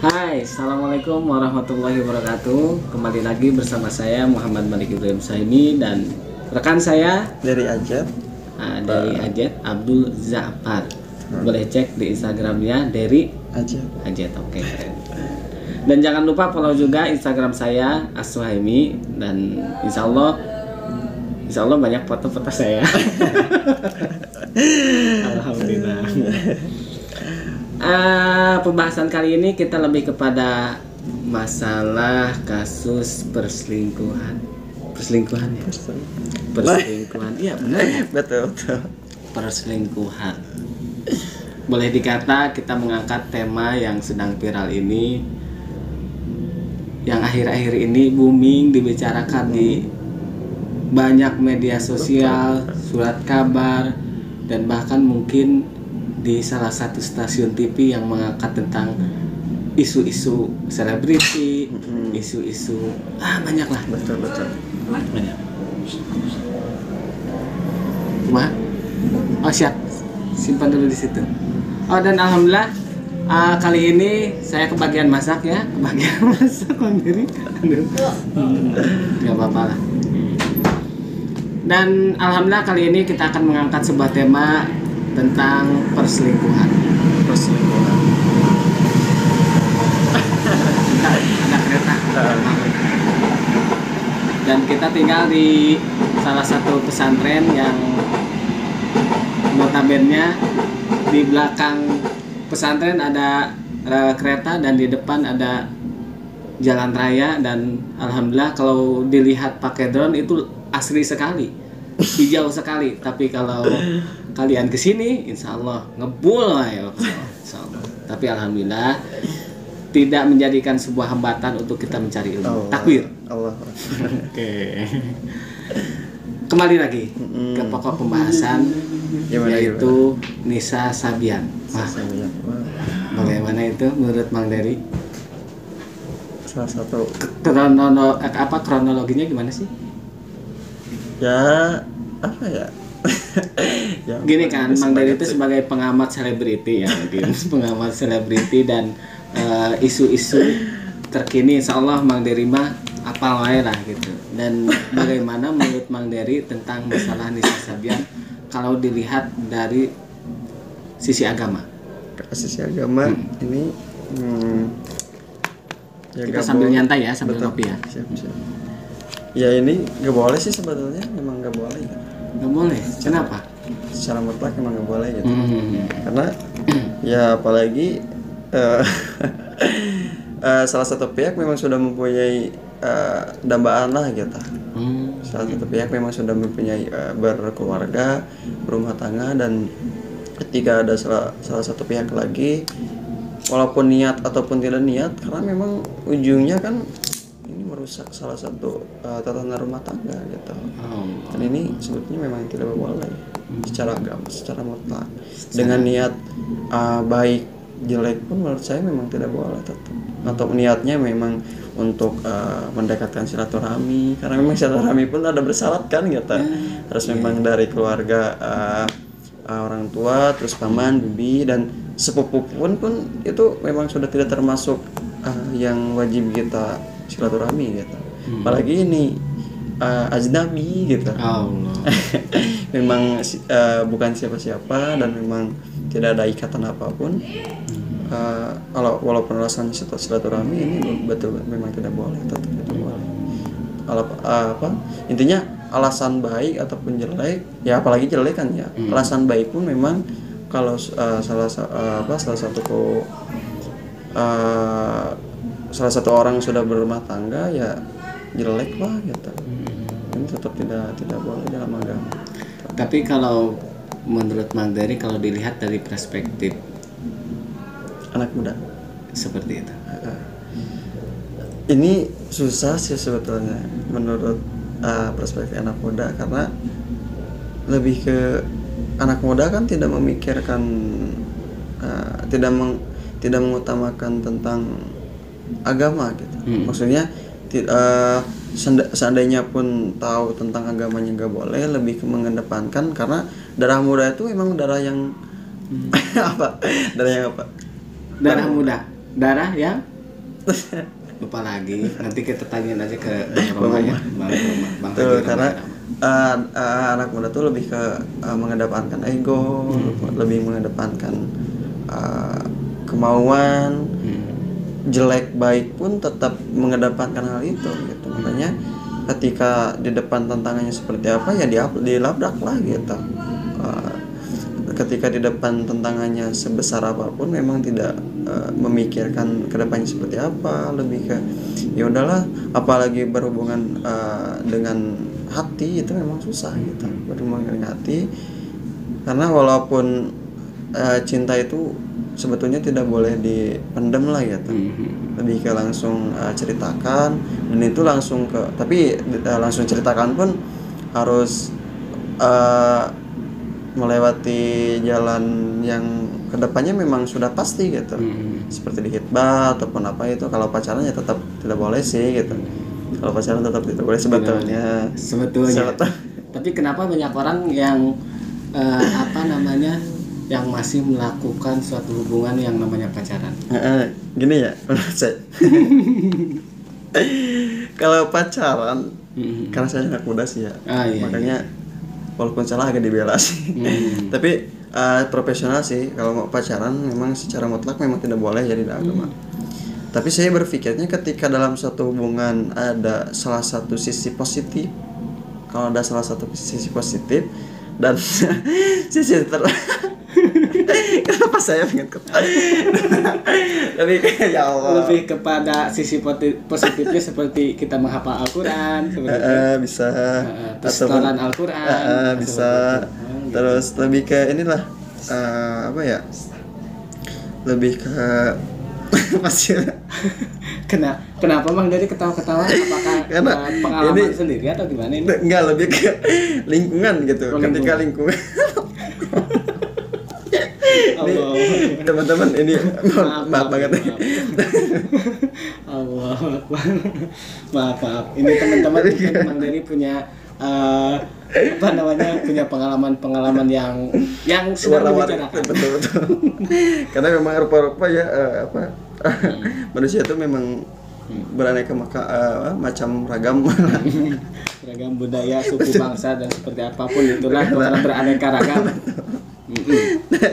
Hai, assalamualaikum warahmatullahi wabarakatuh. Kembali lagi bersama saya Muhammad Malik Ibrahim Saimi dan rekan saya dari Ajet. Dari Ajet Abdul Zafar. Boleh cek di Instagramnya dari Ajet. Oke, keren. Dan jangan lupa follow juga Instagram saya As-Suhaimi dan insya Allah banyak foto-foto saya. Alhamdulillah. Pembahasan kali ini kita lebih kepada masalah kasus perselingkuhan ya. Perselingkuhan, iya benar. Betul. Perselingkuhan. Boleh dikata kita mengangkat tema yang sedang viral ini, yang akhir-akhir ini booming dibicarakan di banyak media sosial, surat kabar, dan bahkan mungkin di salah satu stasiun TV yang mengangkat tentang isu-isu selebriti, isu-isu banyak lah. Betul. Banyak. Wah, siap, simpan dulu di situ. Dan alhamdulillah kali ini saya kebagian masak ya, mandiri. Gak apa-apa lah. Dan alhamdulillah kali ini kita akan mengangkat sebuah tema tentang perselingkuhan. Ada kereta. Dan kita tinggal di salah satu pesantren yang notabene di belakang pesantren ada kereta dan di depan ada jalan raya, dan alhamdulillah kalau dilihat pakai drone itu asri sekali, hijau sekali. Tapi kalau kalian kesini, insya Allah ngebul lah ya, insya Allah. Tapi alhamdulillah tidak menjadikan sebuah hambatan untuk kita mencari ilmu. Takbir. Allah. Oke. Kembali lagi ke pokok pembahasan, yaitu Nisa Sabian. Bagaimana itu menurut Mang Dery? Salah satu kronologinya gimana sih? Ya, apa ya? Gini kan, Mang Dery itu sebagai pengamat selebriti ya, mungkin pengamat selebriti dan isu-isu terkini, insya Allah Mang Dery mah apal wae lah gitu. Dan bagaimana menurut Mang Dery tentang masalah Nisa Sabian kalau dilihat dari sisi agama? Sisi agama ini ya kita sambil nyantai ya, sambil kopi ya. Siap. Ya ini gak boleh sih sebetulnya, memang gak boleh gitu. Gak boleh, kenapa? Secara mutlak memang gak boleh gitu. Karena ya apalagi salah satu pihak memang sudah mempunyai dambaan lah gitu. Salah satu pihak memang sudah mempunyai berkeluarga, berumah tangga, dan ketika ada salah satu pihak lagi, walaupun niat ataupun tidak niat, karena memang ujungnya kan ini merusak salah satu tatanan rumah tangga gitu. Dan ini sebetulnya memang tidak boleh secara agama, secara mutlak. Dengan niat baik jelek pun menurut saya memang tidak boleh tetap. Atau niatnya memang untuk mendekatkan silaturahmi, karena memang silaturahmi pun ada bersyarat kan gitu. Harus memang dari keluarga, orang tua, terus paman, bibi, dan sepupu pun itu memang sudah tidak termasuk yang wajib kita silaturahmi gitu. Apalagi ini ajnabi gitu. Memang bukan siapa-siapa dan memang tidak ada ikatan apapun. Walaupun alasan silaturahmi ini betul memang tidak boleh, tetap tidak boleh. Intinya alasan baik ataupun jelek, ya apalagi jelek kan ya. Alasan baik pun memang kalau salah satu orang sudah berumah tangga ya jelek lah gitu. Ini tetap tidak boleh dalam agama. Tapi kalau menurut Mang Dery, kalau dilihat dari perspektif anak muda seperti itu, ini susah sih sebetulnya menurut perspektif anak muda, karena lebih ke anak muda kan tidak memikirkan, tidak mengutamakan tentang agama gitu. Maksudnya seandainya pun tahu tentang agamanya nggak boleh, lebih ke mengedepankan, karena darah muda itu memang darah yang darah yang apa? Darah muda, darah yang lupa lagi. Nanti kita tanyain aja ke Bang Roma ya. Bang Tuh, Haji karena Roma. anak muda tuh lebih ke mengedepankan ego, lebih mengedepankan kemauan, jelek baik pun tetap mengedepankan hal itu gitu. Makanya ketika di depan tantangannya seperti apa ya dilabrak lah gitu. Ketika di depan tantangannya sebesar apapun memang tidak memikirkan kedepannya seperti apa, lebih ke ya udahlah, apalagi berhubungan dengan hati itu memang susah gitu, berhubungan dengan hati, karena walaupun cinta itu sebetulnya tidak boleh dipendam lah gitu, lebih ke langsung ceritakan, dan itu langsung ke, tapi langsung ceritakan pun harus melewati jalan yang kedepannya memang sudah pasti gitu, seperti di hitbah ataupun apa itu. Kalau pacaran ya tetap tidak boleh sih gitu, kalau pacaran tetap tidak boleh sebetulnya. Tapi kenapa banyak orang yang yang masih melakukan suatu hubungan yang namanya pacaran? Gini ya menurut saya. Kalau pacaran, karena saya anak muda sih ya, makanya walaupun salah agak dibela sih. Tapi profesional sih, kalau mau pacaran memang secara mutlak memang tidak boleh jadi agama. Tapi saya berpikirnya ketika dalam suatu hubungan ada salah satu sisi positif, kalau ada salah satu sisi positif dan sisi kenapa saya pengen ketawa? Lebih ya Allah. Lebih kepada sisi positifnya seperti kita menghafal Al-Qur'an seperti bisa setoran Al-Qur'an bisa. Terus lebih ke inilah apa ya? Lebih ke masih kenapa Mang dari ketawa-ketawa? Apakah karena pengalaman sendiri atau gimana ini? Enggak, lebih ke lingkungan gitu. Ketika lingkungan ini, teman-teman ini maaf banget. Maaf. Ini teman-teman Mang Dery punya punya pengalaman yang sedang dibicarakan. Betul. Karena memang rupa-rupa ya manusia itu memang beraneka macam ragam. Ragam budaya, suku, bangsa dan seperti apapun itulah karena beraneka ragam.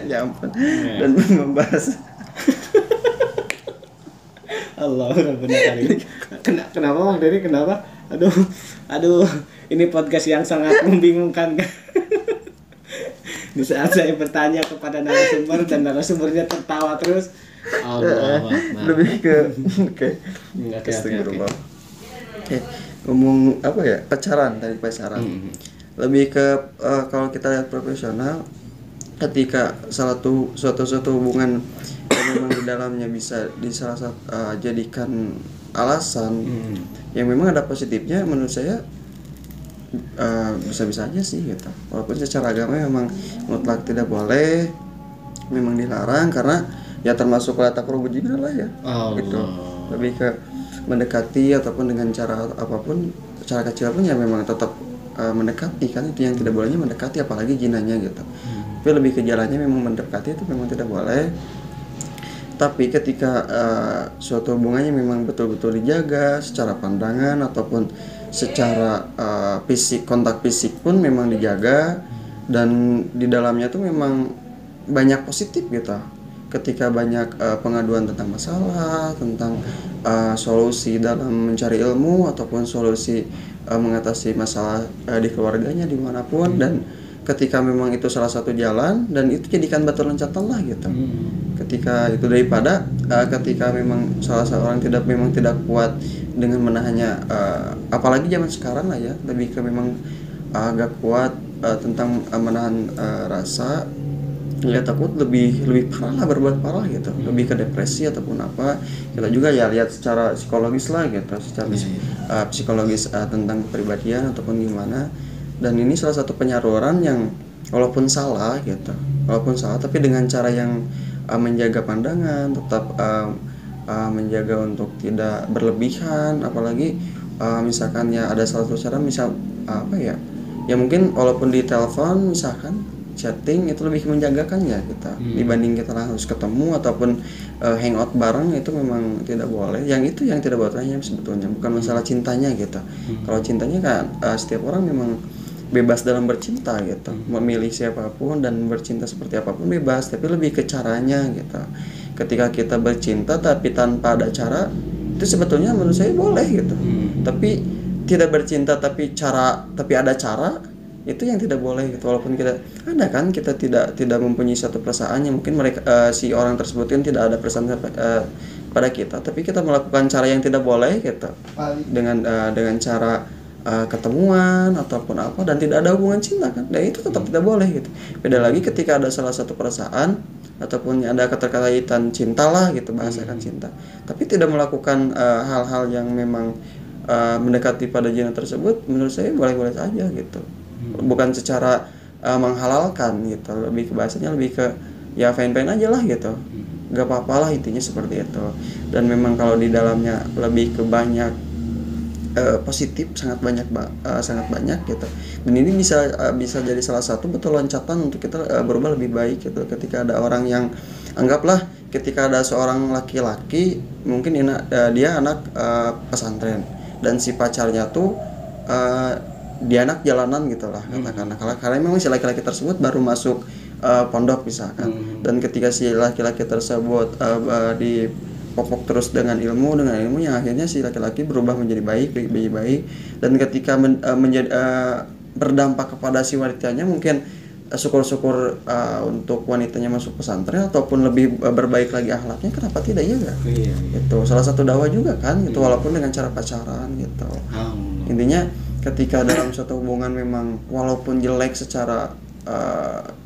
Ya ampun. Dan membahas Allah benar kali. Kenapa Bang Dery? Kenapa? Aduh, ini podcast yang sangat membingungkan. Di saat saya bertanya kepada narasumber dan narasumbernya tertawa terus. Allah. Lebih ke oke. Ngomong apa ya? Pacaran. Lebih ke kalau kita lihat profesional, ketika suatu hubungan yang memang di dalamnya bisa jadikan alasan yang memang ada positifnya, menurut saya bisa-bisa aja sih gitu. Walaupun secara agama memang mutlak tidak boleh, memang dilarang, karena ya termasuk la taqrabu zina lah ya. Gitu. Lebih ke mendekati ataupun dengan cara apapun, cara kecil pun ya memang tetap mendekati, kan itu yang tidak bolehnya mendekati, apalagi zinanya gitu. Tapi lebih ke jalannya memang mendekati itu memang tidak boleh. Tapi ketika suatu hubungannya memang betul-betul dijaga secara pandangan ataupun secara fisik, kontak fisik pun memang dijaga, dan di dalamnya tuh memang banyak positif gitu. Ketika banyak pengaduan tentang masalah, tentang solusi dalam mencari ilmu ataupun solusi mengatasi masalah di keluarganya dimanapun, dan ketika memang itu salah satu jalan, dan itu jadikan batu loncatan lah gitu. Ketika itu daripada ketika memang salah seorang tidak kuat dengan menahannya, apalagi zaman sekarang lah ya, lebih ke memang agak kuat tentang menahan rasa, ya takut lebih parah lah, berbuat parah gitu, lebih ke depresi ataupun apa. Kita juga ya lihat secara psikologis lah gitu, secara psikologis tentang kepribadian ataupun gimana. Dan ini salah satu penyaluran yang walaupun salah tapi dengan cara yang menjaga pandangan, tetap menjaga untuk tidak berlebihan. Apalagi misalkan ya ada salah satu cara, misal apa ya mungkin walaupun di telepon misalkan chatting itu lebih menjagakannya kita dibanding kita harus ketemu ataupun hangout bareng, itu memang tidak boleh. Yang itu yang tidak bolehnya sebetulnya bukan masalah cintanya gitu. Kalau cintanya kan setiap orang memang bebas dalam bercinta gitu, memilih siapapun dan bercinta seperti apapun bebas, tapi lebih ke caranya gitu. Ketika kita bercinta tapi tanpa ada cara, itu sebetulnya menurut saya boleh gitu. Tapi tidak bercinta tapi ada cara, itu yang tidak boleh gitu. Walaupun kita ada kan, kita tidak mempunyai satu perasaan yang mungkin mereka si orang tersebut kan tidak ada perasaan pada kita, tapi kita melakukan cara yang tidak boleh gitu, dengan cara ketemuan ataupun apa dan tidak ada hubungan cinta kan, dan itu tetap tidak boleh gitu. Beda lagi ketika ada salah satu perasaan ataupun ada keterkaitan cinta lah gitu, bahasakan cinta, tapi tidak melakukan hal-hal yang memang mendekati pada zina tersebut, menurut saya boleh-boleh saja gitu. Bukan secara menghalalkan gitu, lebih ke bahasanya lebih ke ya fine-fine aja lah gitu, gak apa-apa lah intinya seperti itu. Dan memang kalau di dalamnya lebih ke banyak positif, sangat banyak gitu. Dan ini bisa jadi salah satu betul loncatan untuk kita berubah lebih baik gitu. Ketika ada orang yang anggaplah ketika ada seorang laki-laki mungkin dia anak pesantren dan si pacarnya tuh dia anak jalanan gitulah katakanlah, karena memang si laki-laki tersebut baru masuk pondok misalkan, dan ketika si laki-laki tersebut dipopok terus dengan ilmu yang akhirnya si laki-laki berubah menjadi baik, dan ketika berdampak kepada si wanitanya, mungkin syukur-syukur untuk wanitanya masuk pesantren ataupun lebih berbaik lagi akhlaknya, kenapa tidak ya gak? Itu salah satu dakwah juga kan gitu, walaupun dengan cara pacaran gitu. Intinya ketika dalam suatu hubungan memang walaupun jelek secara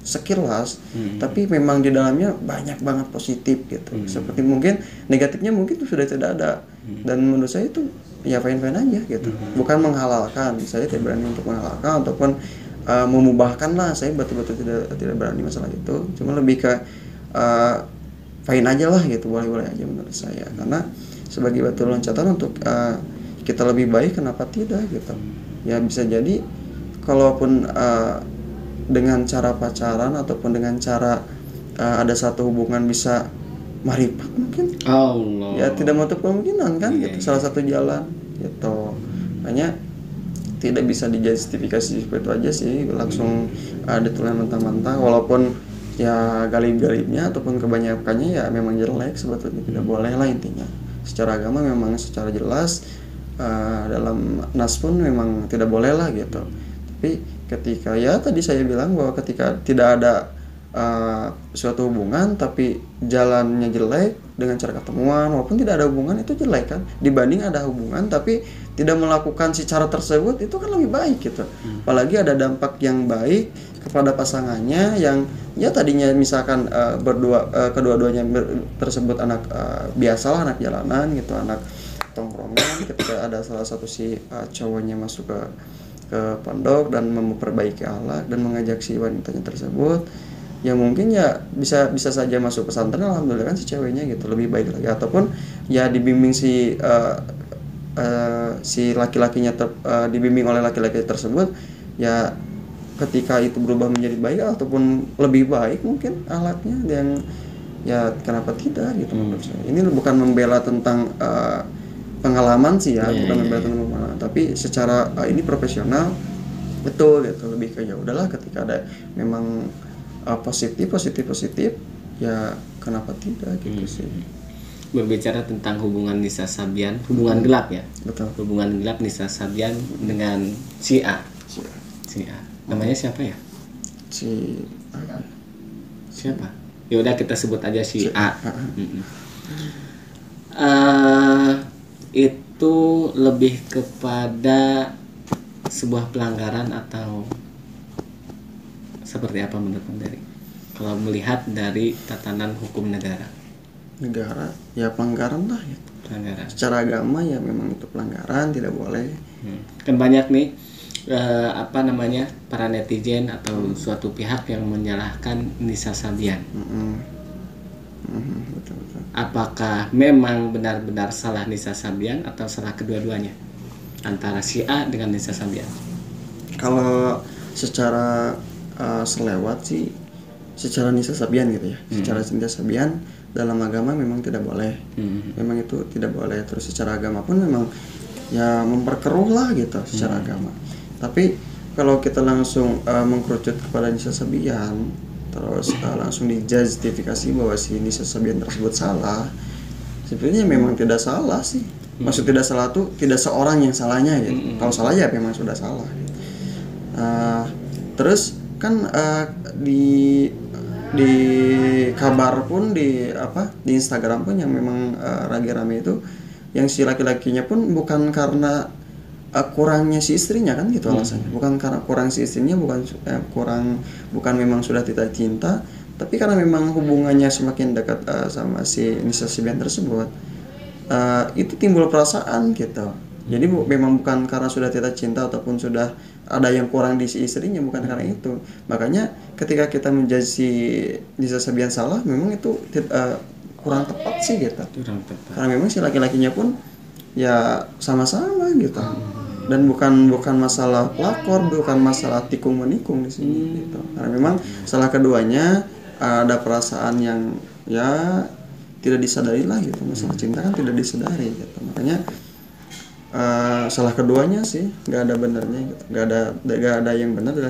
sekilas, tapi memang di dalamnya banyak banget positif gitu. Seperti mungkin negatifnya mungkin sudah tidak ada. Dan menurut saya itu ya fine-fine aja gitu. Bukan menghalalkan, saya tidak berani untuk menghalalkan ataupun memubahkan lah, saya betul-betul tidak berani masalah itu. Cuma lebih ke fine aja lah gitu, boleh-boleh aja menurut saya. Karena sebagai batu loncatan untuk kita lebih baik, kenapa tidak gitu. Ya bisa jadi kalaupun dengan cara pacaran ataupun dengan cara ada satu hubungan bisa marifat mungkin, ya tidak menutup kemungkinan kan gitu, salah satu jalan gitu. Makanya tidak bisa dijustifikasi seperti itu aja sih langsung ditulis mentah-mentah, walaupun ya galib-galibnya ataupun kebanyakannya ya memang jelek, sebetulnya tidak boleh lah intinya. Secara agama memang secara jelas dalam nas pun memang tidak boleh lah gitu. Tapi ketika ya tadi saya bilang bahwa ketika tidak ada suatu hubungan tapi jalannya jelek dengan cara ketemuan, walaupun tidak ada hubungan itu jelek kan, dibanding ada hubungan tapi tidak melakukan si cara tersebut, itu kan lebih baik gitu. Apalagi ada dampak yang baik kepada pasangannya yang ya tadinya misalkan kedua-duanya tersebut anak biasalah, anak jalanan gitu, anak tongkrongan. Ketika ada salah satu si cowoknya masuk ke pondok dan memperbaiki akhlak dan mengajak si wanitanya tersebut, ya mungkin ya bisa saja masuk pesantren, alhamdulillah kan si ceweknya gitu lebih baik lagi, ataupun ya dibimbing si laki-lakinya dibimbing oleh laki-laki tersebut, ya ketika itu berubah menjadi baik ataupun lebih baik mungkin akhlaknya, dan ya kenapa tidak gitu menurut saya. Ini bukan membela tentang pengalaman sih ya, bukan membela tentang pengalaman, tapi secara ini profesional betul gitu, lebih ke ya udahlah ketika ada memang positif ya kenapa tidak gitu sih. Berbicara tentang hubungan Nisa Sabian, hubungan gelap ya. Betul. Hubungan gelap Nisa Sabian dengan si A. Namanya siapa ya? Siapa? Ya udah kita sebut aja si A. Itu lebih kepada sebuah pelanggaran atau seperti apa menurut Dari? Kalau melihat dari tatanan hukum negara ya pelanggaran lah ya. Pelanggaran. Secara agama ya memang itu pelanggaran, tidak boleh. Kan banyak nih para netizen atau suatu pihak yang menyalahkan Nisa Sabian. Betul. Apakah memang benar-benar salah Nisa Sabian atau salah kedua-duanya antara si A dengan Nisa Sabian? Kalau secara selewat sih secara Nisa Sabian gitu ya. Secara Nisa Sabian dalam agama memang tidak boleh. Memang itu tidak boleh. Terus secara agama pun memang ya memperkeruh lah gitu secara agama. Tapi kalau kita langsung mengkerucut kepada Nisa Sabian, terus langsung dijustifikasi bahwa si Nisa Sabian tersebut salah, sebenarnya memang tidak salah sih. Maksud tidak salah tuh tidak seorang yang salahnya gitu. Kalau salah ya memang sudah salah. Terus kan di kabar pun di Instagram pun yang memang lagi rame itu yang si laki-lakinya pun bukan karena kurangnya si istrinya kan gitu alasannya, bukan karena kurang si istrinya, bukan memang sudah tidak cinta, tapi karena memang hubungannya semakin dekat sama si Nisa Sabian tersebut, itu timbul perasaan gitu. Jadi memang bukan karena sudah tidak cinta ataupun sudah ada yang kurang di si istrinya, bukan karena itu. Makanya ketika kita menjudge si Nisa Sabian salah, memang itu kurang tepat sih gitu. Karena memang si laki-lakinya pun ya sama-sama gitu. Dan bukan masalah pelakor, bukan masalah tikung menikung di sini gitu. Karena memang salah keduanya ada perasaan yang ya tidak disadari lah gitu. Masalah cinta kan tidak disadari gitu. Makanya salah keduanya sih nggak ada benernya gitu. Nggak ada yang benar dari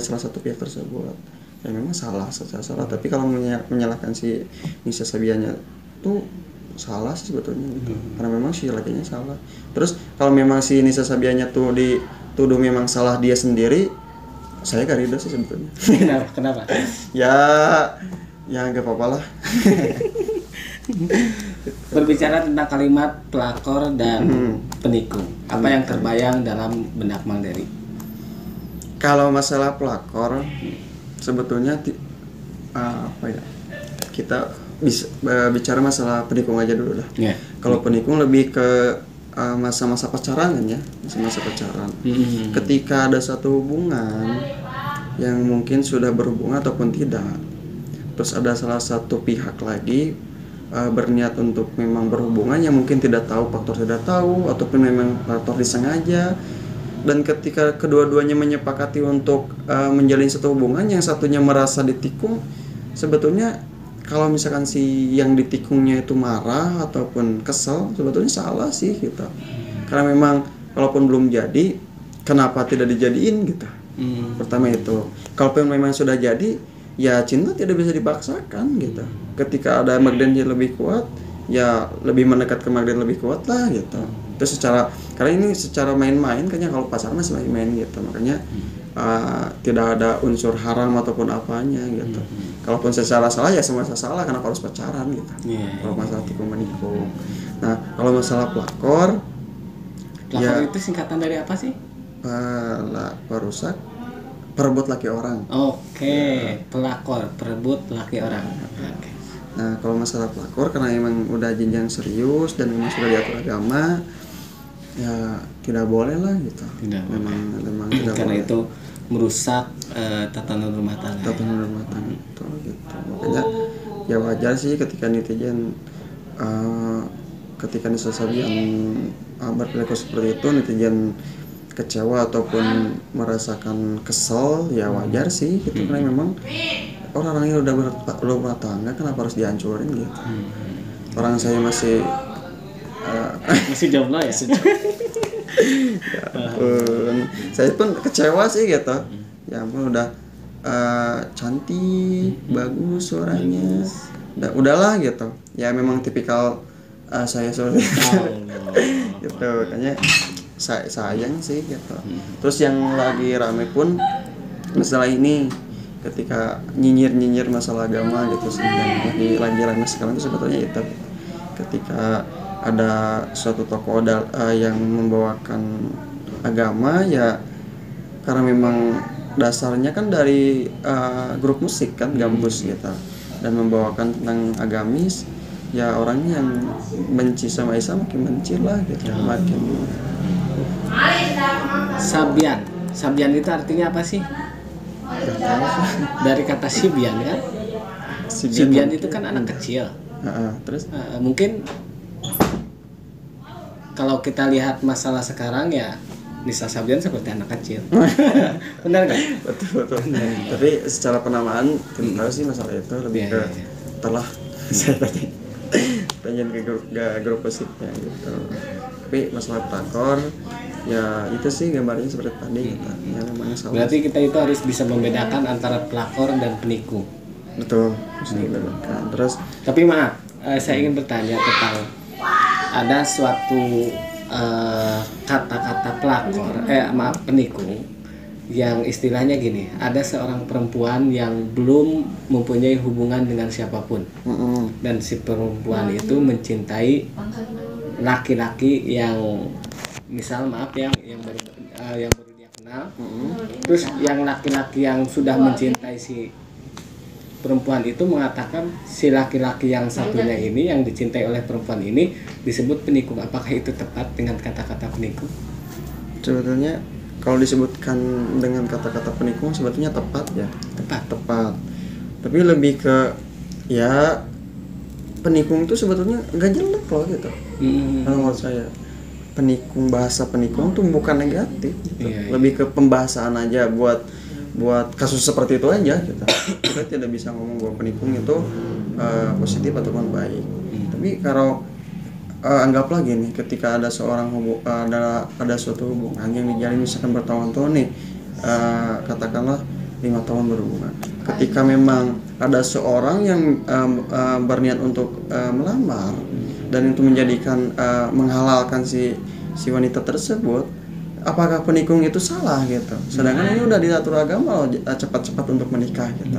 salah satu pihak tersebut. Ya memang salah secara salah, tapi kalau menyalahkan si Nisa Sabiannya tuh salah sih sebetulnya gitu. Karena memang si lakinya salah. Terus kalau memang si Nisa Sabiannya tuh dituduh memang salah dia sendiri, saya gak ridho sih sebetulnya. Kenapa? ya nggak apa-apa lah. Berbicara tentang kalimat pelakor dan penikung, apa yang terbayang dalam benak Mang Dery? Kalau masalah pelakor sebetulnya kita bisa bicara masalah penikung aja dulu lah. Kalau penikung lebih ke masa-masa pacaran kan ya, masa-masa pacaran. Ketika ada satu hubungan yang mungkin sudah berhubungan ataupun tidak, terus ada salah satu pihak lagi berniat untuk memang berhubungan yang mungkin tidak tahu, faktor tidak tahu ataupun memang faktor disengaja, dan ketika kedua-duanya menyepakati untuk menjalin satu hubungan, yang satunya merasa ditikung, sebetulnya kalau misalkan si yang ditikungnya itu marah ataupun kesel, sebetulnya salah sih gitu. Karena memang kalaupun belum jadi, kenapa tidak dijadiin gitu. Pertama itu. Kalaupun memang sudah jadi, ya cinta tidak bisa dipaksakan gitu. Ketika ada magnet yang lebih kuat, ya lebih mendekat ke magnet lebih kuat lah gitu. Itu karena ini secara main-main, kayaknya kalau pacaran masih main-main gitu. Makanya tidak ada unsur haram ataupun apanya gitu. Kalaupun secara salah ya semua salah, kenapa harus pacaran gitu. Kalau masalah tikung menikung. Nah, kalau masalah pelakor ya, itu singkatan dari apa sih? Perusak, perebut laki orang. Pelakor, perebut laki orang. Nah, kalau masalah pelakor karena emang udah jenjang serius dan memang sudah diatur agama, ya tidak boleh lah gitu. Memang tidak karena boleh. itu merusak tatanan rumah tangga. Itu gitu. Makanya ya wajar sih ketika netizen ketika Nisa Sabian berperilaku seperti itu, netizen kecewa ataupun merasakan kesel, ya wajar sih gitu. Karena memang orang yang udah berumah tangga kenapa harus dihancurin gitu. Orang saya masih jomblo ya. Ya ampun, saya pun kecewa sih gitu. Ya ampun, udah cantik, bagus suaranya, udahlah gitu. Ya memang tipikal saya seperti itu. Gitu, makanya sayang sih gitu. Terus yang lagi rame pun masalah ini, ketika nyinyir masalah agama gitu sih, yang lagi rame sekarang itu sebetulnya itu ketika ada suatu tokoh yang membawakan agama, ya karena memang dasarnya kan dari grup musik kan, gambus gitu, dan membawakan tentang agamis, ya orang yang benci sama Isa makin benci lah gitu, makin. Sabian itu artinya apa sih? Dari kata Sibian kan? Sibian itu kan anak kecil. Terus mungkin kalau kita lihat masalah sekarang ya Nisa Sabian seperti anak kecil. Benar nggak? Betul. Tapi secara penamaan kita tahu sih masalah itu lebih ke telah saya tanya ke grup musiknya gitu. Tapi masalah pelakor ya itu sih gambarnya seperti tadi gitu. Ya memang salah. Berarti kita itu harus bisa membedakan antara pelakor dan penikung. Betul, harus dibedakan. Terus tapi maaf, saya ingin bertanya tentang ada suatu kata-kata pelakor, penikung yang istilahnya gini, ada seorang perempuan yang belum mempunyai hubungan dengan siapapun, dan si perempuan itu mencintai laki-laki yang misal yang baru dia kenal, terus yang laki-laki yang sudah mencintai si perempuan itu mengatakan si laki-laki yang satunya ini yang dicintai oleh perempuan ini disebut penikung. Apakah itu tepat dengan kata-kata penikung? Sebetulnya kalau disebutkan dengan kata-kata penikung sebetulnya tepat ya. Tepat. Tapi lebih ke ya penikung itu sebetulnya gak jelek loh gitu. Kalau menurut saya bahasa penikung tuh bukan negatif gitu. Lebih ke pembahasan aja buat kasus seperti itu aja gitu. Kita tidak bisa ngomong bahwa penikung itu positif ataupun baik. Tapi kalau anggaplah gini, ketika ada seorang ada suatu hubungan yang dijalin misalkan bertahun-tahun nih, katakanlah 5 tahun berhubungan. Ketika memang ada seorang yang berniat untuk melamar dan itu menjadikan menghalalkan si wanita tersebut, apakah penikung itu salah gitu? Sedangkan ini udah diatur agama cepat-cepat untuk menikah gitu.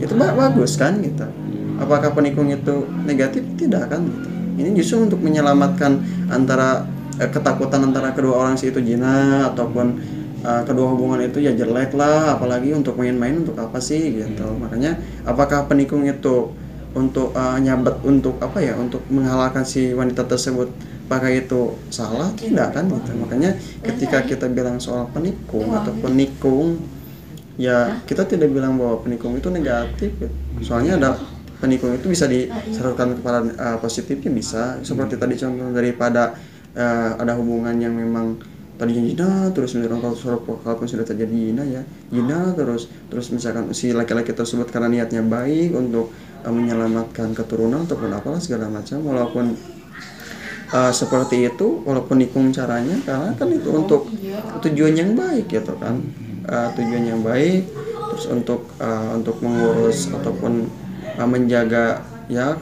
Itu bagus kan gitu. Apakah penikung itu negatif? Tidak kan gitu. Ini justru untuk menyelamatkan antara ketakutan antara kedua orang si itu zina ataupun kedua hubungan itu ya jelek lah, apalagi untuk main-main untuk apa sih gitu. Makanya apakah penikung itu untuk nyabet untuk untuk menghalalkan si wanita tersebut, apakah itu salah? Tidak kan gitu. Makanya ketika kita bilang soal penikung atau penikung, ya kita tidak bilang bahwa penikung itu negatif gitu. Soalnya ada penikung itu bisa disalurkan kepada positifnya, bisa seperti tadi contoh daripada ada hubungan yang memang tadinya zina terus kalaupun sudah terjadi zina terus misalkan si laki-laki tersebut karena niatnya baik untuk menyelamatkan keturunan ataupun apalah segala macam, walaupun seperti itu, walaupun nikung caranya karena kan itu untuk tujuan yang baik gitu kan, tujuan yang baik, terus untuk mengurus ataupun menjaga ya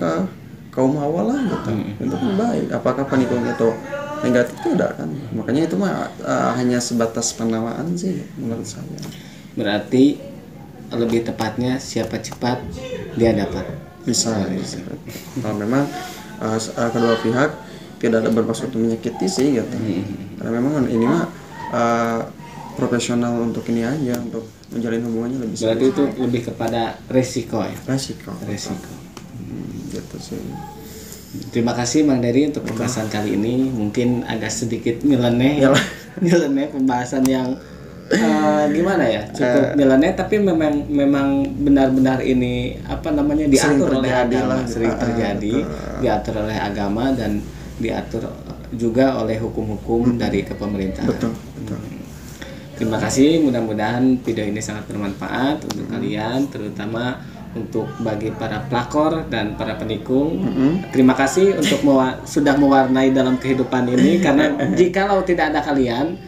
kaum hawa lah gitu. Itu kan baik. Apakah penikung itu negatif? Tidak kan. Makanya itu mah hanya sebatas penamaan sih menurut saya. Berarti lebih tepatnya siapa cepat dia dapat. Bisa. Kalau memang kedua pihak tidak ada bermaksud untuk menyakiti sih gitu. Karena memang ini mah profesional untuk ini aja, untuk menjalin hubungannya lebih serius. Berarti itu lebih kepada resiko ya? Resiko. Gitu sih. Terima kasih Bang Dery untuk pembahasan kali ini. Mungkin agak sedikit nyeleneh pembahasan yang gimana ya, cukup nyeleneh, tapi memang benar-benar ini diatur oleh agama, sering terjadi, diatur oleh agama dan diatur juga oleh hukum-hukum dari kepemerintahan. Betul. Terima kasih, mudah-mudahan video ini sangat bermanfaat untuk kalian, terutama untuk bagi para pelakor dan para penikung. Terima kasih untuk sudah mewarnai dalam kehidupan ini, karena jikalau tidak ada kalian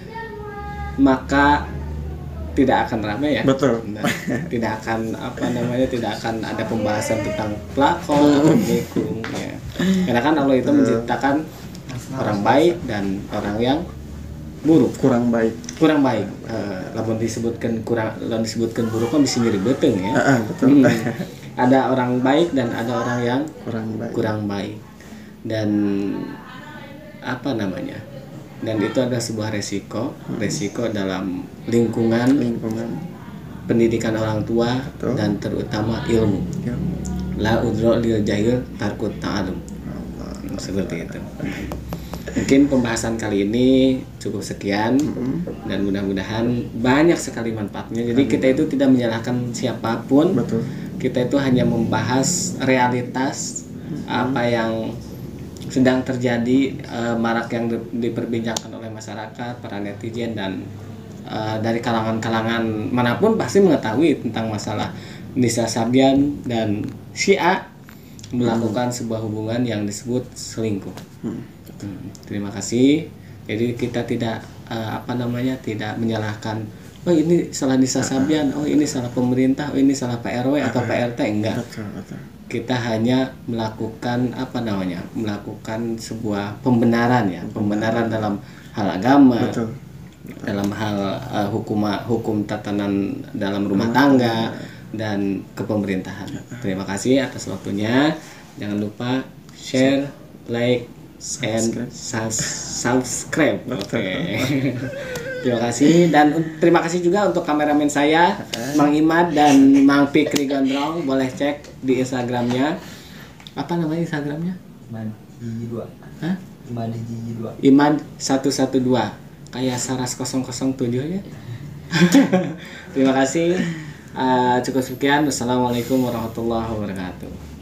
maka tidak akan ramai ya. Betul. Tidak akan tidak akan ada pembahasan tentang pelakor atau penikung ya. Karena kan Allah itu menciptakan orang baik dan orang yang buruk, kurang baik. Lamun disebutkan buruk kan bisa mirip beteng ya. Betul. Ada orang baik dan ada orang yang kurang baik. Dan dan itu adalah sebuah resiko dalam lingkungan pendidikan orang tua. Betul. Dan terutama ilmu. La udro lil jahil tarkut ta'alum. Seperti itu. Mungkin pembahasan kali ini cukup sekian, dan mudah-mudahan banyak sekali manfaatnya. Jadi kita itu tidak menyalahkan siapapun. Betul. Kita itu hanya membahas realitas apa yang sedang terjadi marak yang diperbincangkan oleh masyarakat, para netizen dan dari kalangan-kalangan manapun pasti mengetahui tentang masalah Nisa Sabian dan si A melakukan sebuah hubungan yang disebut selingkuh. Terima kasih. Jadi kita tidak tidak menyalahkan oh ini salah Nisa Sabian, oh ini salah pemerintah, oh ini salah Pak RW atau Pak RT, enggak. Betul. Kita hanya melakukan melakukan sebuah pembenaran ya, pembenaran dalam hal agama, Betul. dalam hal hukum tatanan dalam rumah tangga dan kepemerintahan. Terima kasih atas waktunya. Jangan lupa share, like, and subscribe. Oke. Terima kasih dan terima kasih juga untuk kameramen saya, Mang Imad dan Mang Fikri Gondrong. Boleh cek di Instagramnya. Apa namanya Instagramnya? Imad Gigi 2. Hah? Imad Gigi 2. Imad 112. Kayak Saras 007 ya. Terima kasih. Cukup sekian. Wassalamualaikum warahmatullahi wabarakatuh.